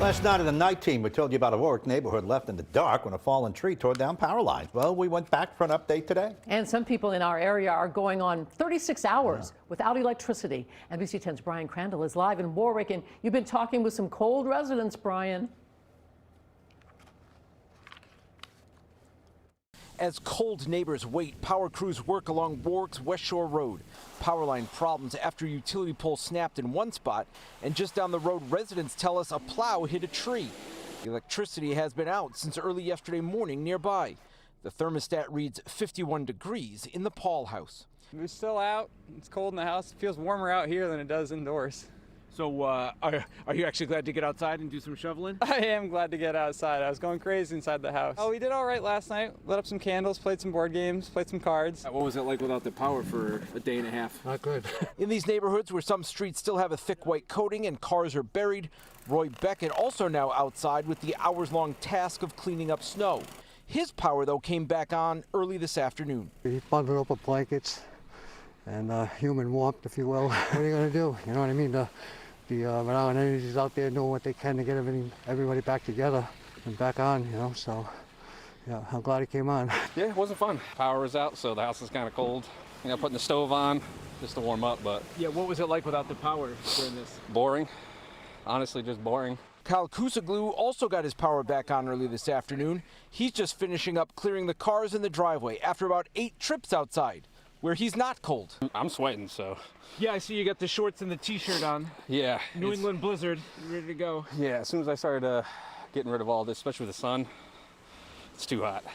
Last night at the night team, we told you about a Warwick neighborhood left in the dark when a fallen tree tore down power lines. Well, we went back for an update today. And some people in our area are going on 36 hours without electricity. NBC 10's Brian Crandall is live in Warwick, and you've been talking with some cold residents, Brian. As cold neighbors wait, power crews work along Warwick's West Shore Road. Power line problems after a utility pole snapped in one spot, and just down the road, residents tell us a plow hit a tree. The electricity has been out since early yesterday morning nearby. The thermostat reads 51 degrees in the Paul house. We're still out. It's cold in the house. It feels warmer out here than it does indoors. So are you actually glad to get outside and do some shoveling? I am glad to get outside. I was going crazy inside the house. Oh, we did all right last night. Lit up some candles, played some board games, played some cards. What was it like without the power for a day and a half? Not good. In these neighborhoods where some streets still have a thick white coating and cars are buried, Roy Beckett also now outside with the hours-long task of cleaning up snow. His power, though, came back on early this afternoon. He bundled up with blankets and human warmth, if you will. What are you going to do? You know what I mean? The Rhode Island Energy's out there doing what they can to get everybody back together and back on, you know, so yeah, I'm glad it came on. Yeah, it wasn't fun. Power was out, so the house is kind of cold. You know, putting the stove on just to warm up, but... Yeah, what was it like without the power during this? Boring. Honestly, just boring. Kyle Kusaglu also got his power back on early this afternoon. He's just finishing up clearing the cars in the driveway after about 8 trips outside, where he's not cold. I'm sweating, so... Yeah, I see you got the shorts and the t-shirt on. Yeah. New England blizzard, ready to go. Yeah, as soon as I started getting rid of all this, especially with the sun, it's too hot.